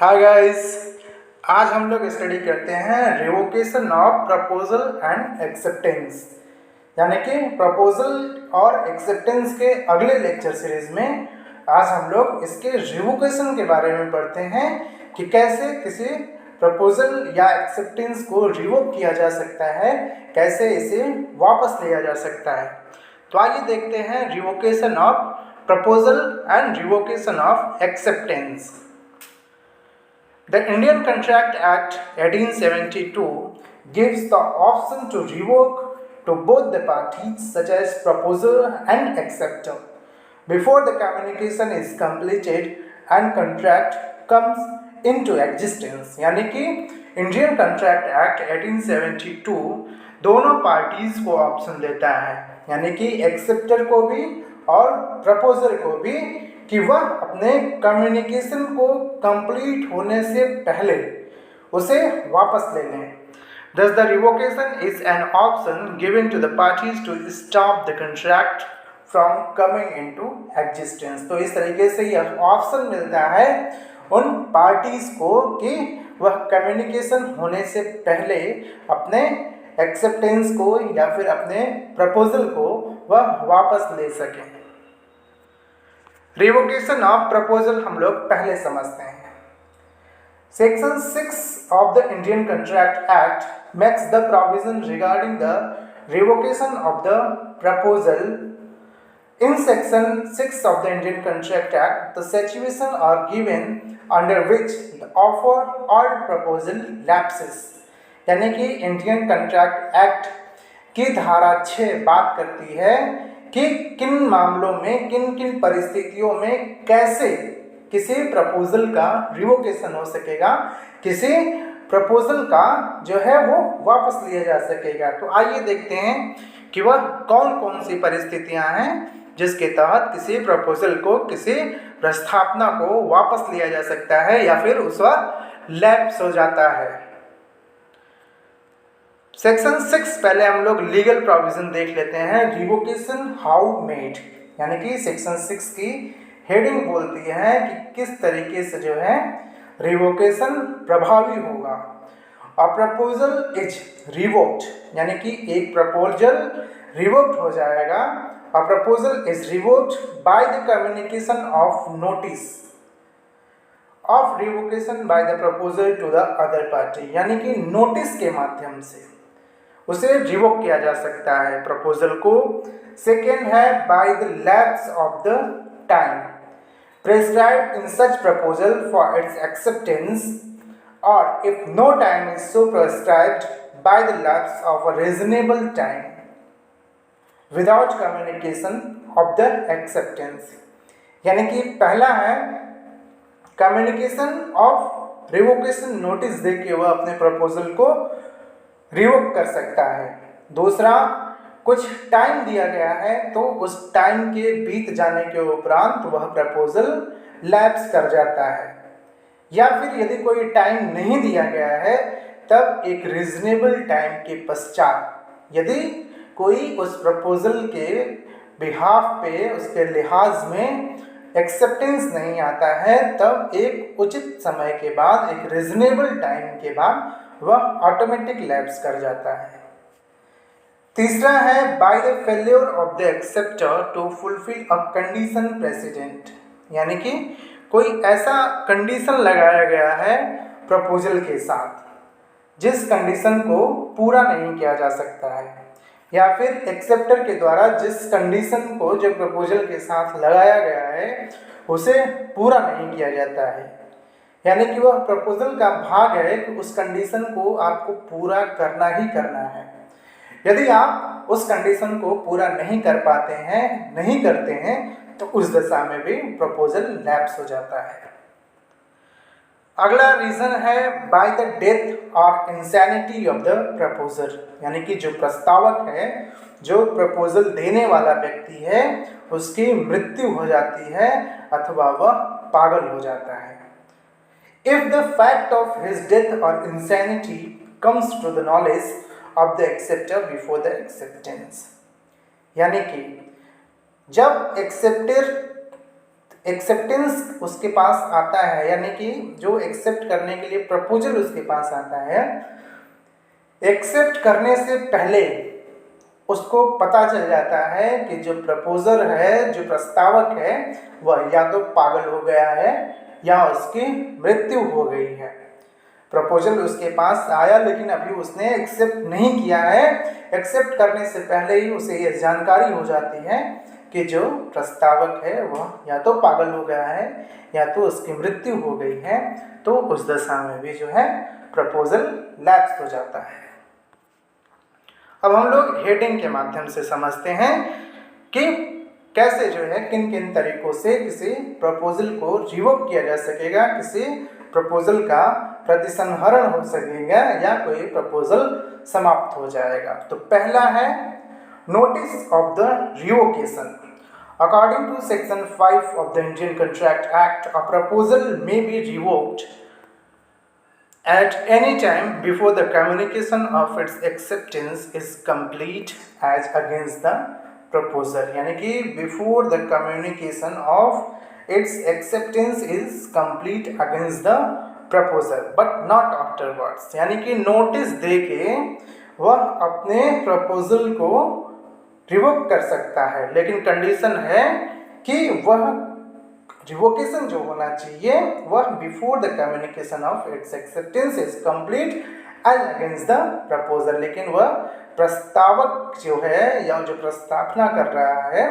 Hi guys, आज हम लोग स्टडी करते हैं revocation of proposal and acceptance. यानी कि प्रपोजल और एक्सेप्टेंस के अगले लेक्चर सीरीज में आज हम लोग इसके रिवोकेशन के बारे में पढ़ते हैं कि कैसे किसी प्रपोजल या एक्सेप्टेंस को रिवोक किया जा सकता है, कैसे इसे वापस लिया जा सकता है। तो आइए देखते हैं revocation of proposal and revocation of acceptance. The Indian Contract Act 1872 gives the option to revoke to both the parties, such as proposer and acceptor, before the communication is completed and contract comes into existence। यानी कि Indian contract act 1872 दोनों parties को option देता है, यानी कि acceptor को भी और प्रपोजर को भी, कि वह अपने कम्युनिकेशन को कंप्लीट होने से पहले उसे वापस ले लें। Thus the revocation is an option given to the parties to stop the contract from coming into existence। तो इस तरीके से यह ऑप्शन मिलता है उन पार्टीज को कि वह कम्युनिकेशन होने से पहले अपने एक्सेप्टेंस को या फिर अपने प्रपोजल को वह वापस ले सकें। रिवोकेशन ऑफ प्रपोजल हम लोग पहले समझते हैं। Section 6 of the Indian contract act makes the provision regarding the revocation of the proposal. In section 6 of the Indian Contract Act, the situation are given under which the offer or proposal lapses। यानी कि Indian contract act की धारा 6 बात करती है कि किन मामलों में, किन किन परिस्थितियों में कैसे किसी प्रपोजल का रिवोकेशन हो सकेगा, किसी प्रपोजल का जो है वो वापस लिया जा सकेगा। तो आइए देखते हैं कि वह कौन कौन सी परिस्थितियां हैं जिसके तहत किसी प्रपोजल को, किसी प्रस्तावना को वापस लिया जा सकता है या फिर उस पर लैप्स हो जाता है। सेक्शन 6 पहले हम लोग लीगल प्रोविजन देख लेते हैं। रिवोकेशन हाउ मेड, यानी कि सेक्शन 6 की हेडिंग बोलती है कि किस तरीके से जो है रिवोकेशन प्रभावी होगा। अ प्रपोजल इज रिवोक्ड, यानी कि एक प्रपोजल रिवोक्ड हो जाएगा। A proposal is revoked by the communication of notice of revocation by the proposal to the other party, यानी कि नोटिस के माध्यम से उसे रिवोक किया जा सकता है प्रपोजल को। सेकेंड है by the lapse of the time prescribed in such proposal for its acceptance, or if no time is so prescribed, by the lapse of a reasonable time without communication of the acceptance। यानी कि पहला है communication of revocation notice देके वह अपने proposal को revoke कर सकता है। दूसरा, कुछ टाइम दिया गया है तो उस टाइम के बीत जाने के उपरांत वह प्रपोजल लैप्स कर जाता है। या फिर यदि कोई टाइम नहीं दिया गया है तब एक रीजनेबल टाइम के पश्चात यदि कोई उस प्रपोजल के बिहाफ पे, उसके लिहाज में एक्सेप्टेंस नहीं आता है, तब एक उचित समय के बाद, एक रीजनेबल टाइम के बाद वह ऑटोमेटिक लैप्स कर जाता है। तीसरा है by the failure of the acceptor to fulfill a condition precedent, यानी कि कोई ऐसा कंडीशन लगाया गया है प्रपोजल के साथ जिस कंडीशन को पूरा नहीं किया जा सकता है, या फिर एक्सेप्टर के द्वारा जिस कंडीशन को जो प्रपोजल के साथ लगाया गया है उसे पूरा नहीं किया जाता है। यानी कि वह प्रपोजल का भाग है कि उस कंडीशन को आपको पूरा करना ही करना है। यदि आप उस कंडीशन को पूरा नहीं कर पाते हैं, नहीं करते हैं, तो उस दशा में भी प्रपोजल लैप्स हो जाता है। अगला रीजन है बाय द डेथ और इंसैनिटी ऑफ द प्रपोजर, यानी कि जो प्रस्तावक है, जो प्रपोजल देने वाला व्यक्ति है, उसकी मृत्यु हो जाती है अथवा वह पागल हो जाता है। If the fact of his death or insanity comes to the knowledge of the acceptor before the acceptance, यानी कि जब एक्सेप्टर एक्सेप्टेंस उसके पास आता है, यानी कि जो एक्सेप्ट करने के लिए प्रपोजल उसके पास आता है, एक्सेप्ट करने से पहले उसको पता चल जाता है कि जो प्रपोजर है, जो प्रस्तावक है, वह या तो पागल हो गया है या उसकी मृत्यु हो गई है। प्रपोजल उसके पास आया लेकिन अभी उसने एक्सेप्ट नहीं किया है। एक्सेप्ट करने से पहले ही उसे यह जानकारी हो जाती है कि जो प्रस्तावक है वह या तो पागल हो गया है या तो उसकी मृत्यु हो गई है। तो उस दशा में भी जो है प्रपोजल लैप्स हो जाता है। अब हम लोग हेडिंग के माध्यम से समझते हैं कि कैसे जो है किन किन तरीकों से किसी प्रपोजल को रिवोक किया जा सकेगा, किसी प्रपोजल का प्रतिसंहरण हो सकेगा या कोई प्रपोजल समाप्त हो जाएगा। तो पहला है notice of the revocation. According to Section 5 of the Indian Contract Act, a proposal may be revoked at any time before the communication of its acceptance is complete as against the proposer। यानी कि before the communication of its acceptance is complete against the proposer but not afterwards। यानी कि notice देके वह अपने proposal को revoke कर सकता है, लेकिन कंडीशन है कि वह रिवोकेशन जो होना चाहिए वह before the communication of its acceptance is complete and against the proposer. लेकिन वह प्रस्तावक जो है या जो प्रस्तावना कर रहा है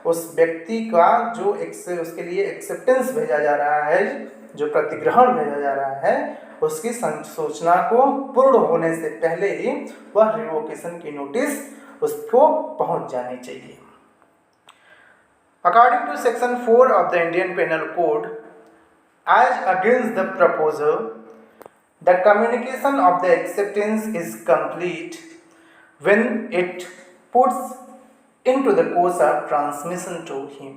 उस व्यक्ति का जो उसके लिए एक्सेप्टेंस भेजा जा रहा है, जो प्रतिग्रहण भेजा जा रहा है, उसकी सूचना को पूर्ण होने से पहले ही वह रिवोकेशन की नोटिस उसको पहुंच जानी चाहिए। According to Section 4 of the Indian Penal Code, as against the proposer, the communication of the acceptance is complete when it puts into the course of transmission to him,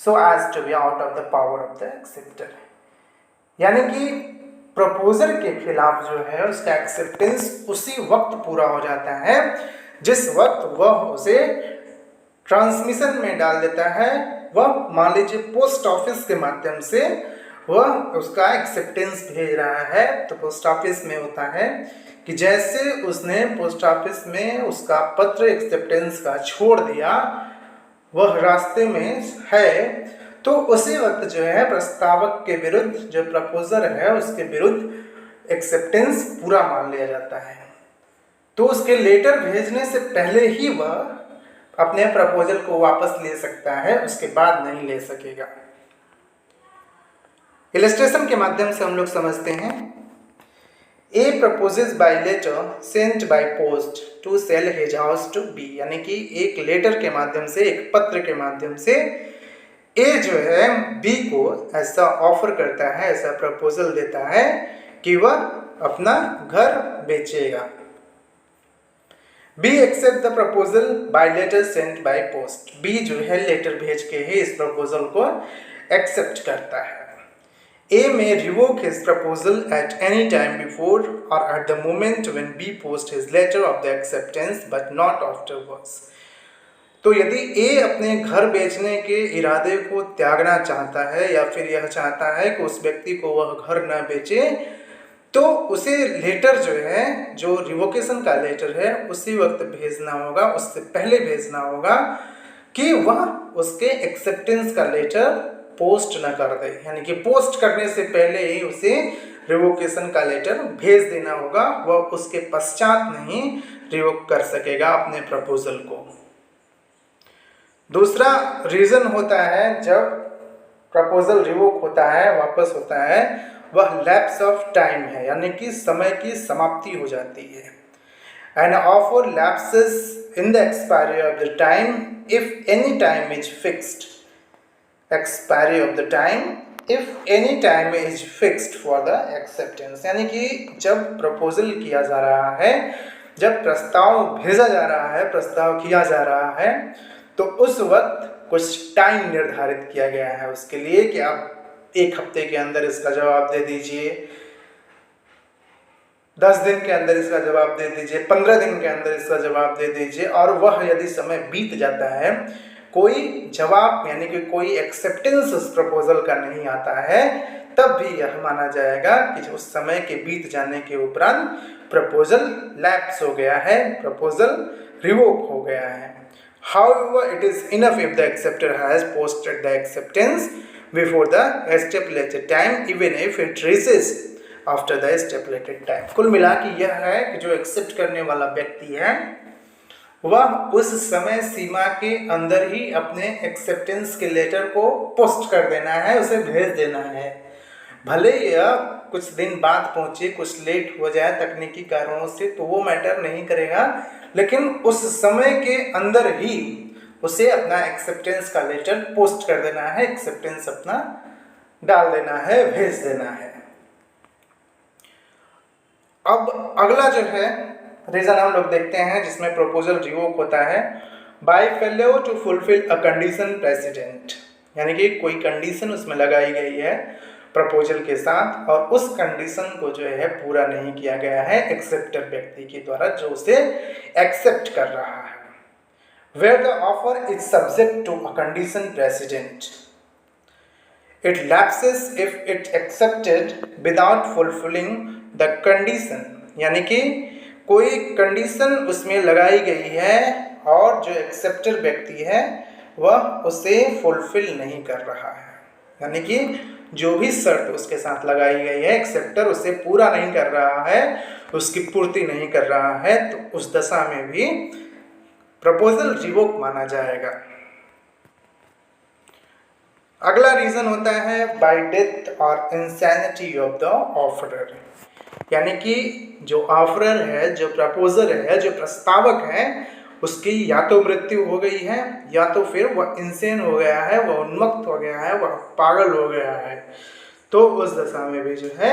so as to be out of the power of the acceptor। यानी कि proposer के खिलाफ जो है उसका acceptance उसी वक्त पूरा हो जाता है जिस वक्त वह उसे ट्रांसमिशन में डाल देता है। वह मान लीजिए पोस्ट ऑफिस के माध्यम से वह उसका एक्सेप्टेंस भेज रहा है, तो पोस्ट ऑफिस में होता है कि जैसे उसने पोस्ट ऑफिस में उसका पत्र एक्सेप्टेंस का छोड़ दिया, वह रास्ते में है, तो उसी वक्त जो है प्रस्तावक के विरुद्ध, जो प्रपोजर है उसके विरुद्ध एक्सेप्टेंस पूरा मान लिया जाता है। तो उसके लेटर भेजने से पहले ही वह अपने प्रपोजल को वापस ले सकता है, उसके बाद नहीं ले सकेगा। इलस्ट्रेशन के माध्यम से हम लोग समझते हैं। A proposes by letter sent by post to sell his house to B. यानी कि एक लेटर के माध्यम से, एक पत्र के माध्यम से ए जो है बी को ऐसा ऑफर करता है, ऐसा प्रपोजल देता है कि वह अपना घर बेचेगा। B accept the proposal by letter sent by post. B जो है लेटर भेज के ही इस प्रपोजल को एक्सेप्ट करता है। A may revoke his proposal at any time before or at the moment when B posts his letter of the acceptance but not afterwards। तो यदि A अपने घर बेचने के इरादे को त्यागना चाहता है या फिर यह चाहता है कि उस व्यक्ति को वह घर न बेचे, तो उसे लेटर जो है, जो रिवोकेशन का लेटर है, उसी वक्त भेजना होगा, उससे पहले भेजना होगा कि वह उसके एक्सेप्टेंस का लेटर पोस्ट न कर दे। यानी कि पोस्ट करने से पहले ही उसे रिवोकेशन का लेटर भेज देना होगा, वह उसके पश्चात नहीं रिवोक कर सकेगा अपने प्रपोजल को। दूसरा रीज़न होता है जब प्रपोजल रिवोक होता है, वापस होता है, वह लैप्स ऑफ टाइम है, यानी कि समय की समाप्ति हो जाती है। An offer lapses in the expiry of the time if any time is fixed. expiry of the time if any time is fixed for the acceptance। यानी कि जब प्रपोजल किया जा रहा है, जब प्रस्ताव भेजा जा रहा है, प्रस्ताव किया जा रहा है, तो उस वक्त कुछ टाइम निर्धारित किया गया है उसके लिए कि आप 1 हफ्ते के अंदर इसका जवाब दे दीजिए, 10 दिन के अंदर इसका जवाब दे दीजिए, 15 दिन के अंदर इसका जवाब दे दीजिए। और वह यदि समय बीत जाता है कोई जवाब यानी कि कोई एक्सेप्टेंस उस प्रपोजल का नहीं आता है, तब भी यह माना जाएगा कि उस समय के बीत जाने के उपरांत प्रपोजल लैप्स हो गया है, प्रपोजल रिवोक हो गया है। However, it is enough if the acceptor has posted the acceptance before the stipulated time, even if it reaches after the stipulated time। कुल मिला के यह है कि जो एक्सेप्ट करने वाला व्यक्ति है वह उस समय सीमा के अंदर ही अपने एक्सेप्टेंस के लेटर को पोस्ट कर देना है, उसे भेज देना है। भले यह कुछ दिन बाद पहुंचे, कुछ लेट हो जाए तकनीकी कारणों से, तो वो मैटर नहीं करेगा, लेकिन उस समय के अंदर ही उसे अपना एक्सेप्टेंस का लेटर पोस्ट कर देना है, एक्सेप्टेंस अपना डाल देना है, भेज देना है। अब अगला जो है रीजन हम लोग देखते हैं जिसमें प्रपोजल रिवोक होता है, by failure to fulfill a condition precedent, यानी कि कोई कंडीशन उसमें लगाई गई है प्रपोजल के साथ और उस कंडीशन को जो है पूरा नहीं किया गया है एक्सेप्टर व्यक्ति के द्वारा जो उसे एक्सेप्ट कर रहा है। Where the offer is subject to a condition precedent, it lapses if it accepted without fulfilling the condition, यानी कि कोई कंडीशन उसमें लगाई गई है और जो एक्सेप्टर व्यक्ति है वह उसे फुलफिल नहीं कर रहा है, यानी कि जो भी शर्त उसके साथ लगाई गई है एक्सेप्टर उसे पूरा नहीं कर रहा है, उसकी पूर्ति नहीं कर रहा है, तो उस दशा में भी प्रपोजल रिवोक माना जाएगा। अगला रीजन होता है बाय डेथ और इंसैनिटी ऑफ द ऑफरर, यानी कि जो ऑफरर है, जो प्रपोजर है, जो प्रस्तावक है, उसकी या तो मृत्यु हो गई है या तो फिर वह इंसेन हो गया है, वह उन्मत्त हो गया है, वह पागल हो गया है, तो उस दशा में भी जो है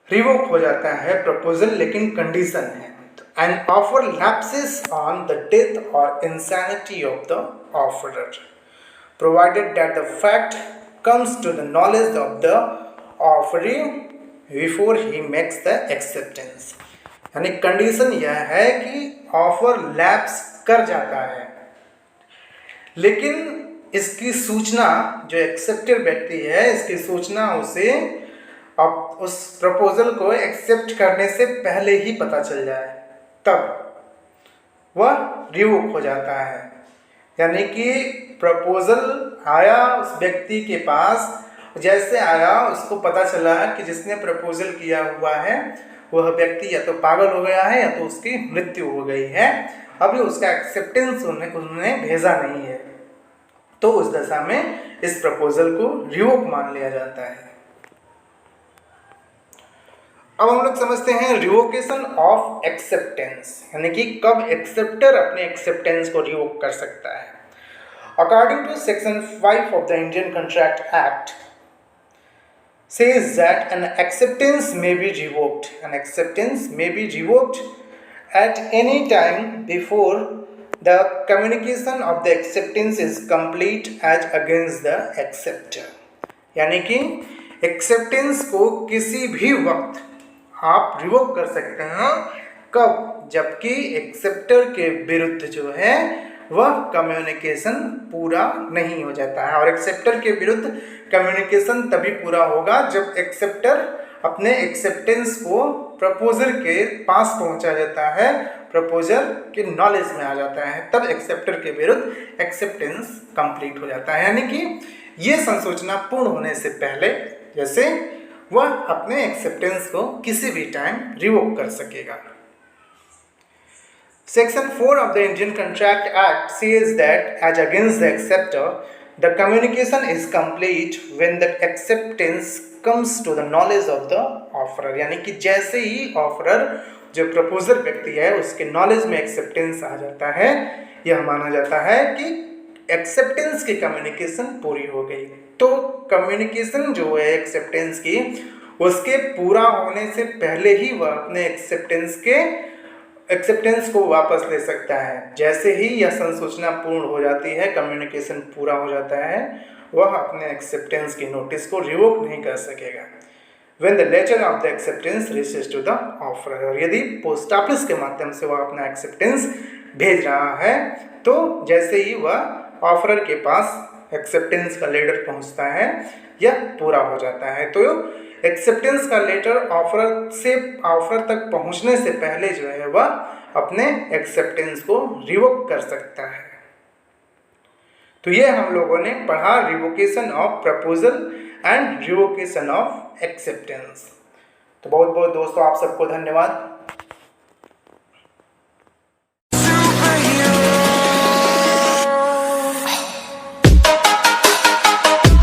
रिवोक हो जाता है प्रपोजल, लेकिन कंडीशन है। An offer lapses on the death और insanity of the offerer provided that the fact comes to the knowledge of the offeree before he makes the acceptance, यानी कंडीशन यह है कि ऑफर लैप्स कर जाता है, लेकिन इसकी सूचना जो एक्सेप्टर व्यक्ति है, इसकी सूचना उसे अब उस प्रपोजल को एक्सेप्ट करने से पहले ही पता चल जाए, तब वह रिवोक हो जाता है। यानी कि प्रपोजल आया उस व्यक्ति के पास, जैसे आया उसको पता चला कि जिसने प्रपोजल किया हुआ है वह व्यक्ति या तो पागल हो गया है या तो उसकी मृत्यु हो गई है, अभी उसका एक्सेप्टेंस उन्होंने भेजा नहीं है, तो उस दशा में इस प्रपोजल को रिवोक मान लिया जाता है। अब हम लोग समझते हैं रिवोकेशन ऑफ एक्सेप्टेंस, यानी कि कब एक्सेप्टर अपने एक्सेप्टेंस को रिवोक कर सकता है। According to section 5 of the Indian contract act says that an acceptance may be revoked. An acceptance may be revoked at any time before the communication of the acceptance is complete as against the acceptor. यानी कि acceptance को किसी भी वक्त आप revoke कर सकते हैं, कब? जबकि एक्सेप्टर के विरुद्ध जो है वह कम्युनिकेशन पूरा नहीं हो जाता है, और एक्सेप्टर के विरुद्ध कम्युनिकेशन तभी पूरा होगा जब एक्सेप्टर अपने एक्सेप्टेंस को प्रपोजर के पास पहुंचा जाता है, प्रपोजर के नॉलेज में आ जाता है, तब एक्सेप्टर के विरुद्ध एक्सेप्टेंस कंप्लीट हो जाता है। यानी कि ये संसूचना पूर्ण होने से पहले जैसे वह अपने एक्सेप्टेंस को किसी भी टाइम रिवोक कर सकेगा। Section 4 of the Indian Contract Act says that as against the acceptor, the communication is complete when the acceptance comes to the knowledge of the offerer। यानी कि जैसे ही ऑफरर जो प्रपोजर व्यक्ति है उसके नॉलेज में एक्सेप्टेंस आ जाता है, यह माना जाता है कि एक्सेप्टेंस की कम्युनिकेशन पूरी हो गई। तो कम्युनिकेशन जो है एक्सेप्टेंस की, उसके पूरा होने से पहले ही वह अपने एक्सेप्टेंस को वापस ले सकता है। जैसे ही यह संसूचना पूर्ण हो जाती है, कम्युनिकेशन पूरा हो जाता है, वह अपने एक्सेप्टेंस की नोटिस को रिवोक नहीं कर सकेगा। When the letter of the acceptance reaches to the offerer, और यदि पोस्ट ऑफिस के माध्यम से वह अपना एक्सेप्टेंस भेज रहा है, तो जैसे ही वह ऑफरर के पास एक्सेप्टेंस का लेटर पहुंचता है यह पूरा हो जाता है। तो एक्सेप्टेंस का लेटर ऑफर तक पहुंचने से पहले जो है वह अपने एक्सेप्टेंस को रिवोक कर सकता है। तो ये हम लोगों ने पढ़ा revocation of proposal and revocation of acceptance. तो बहुत बहुत दोस्तों आप सबको धन्यवाद।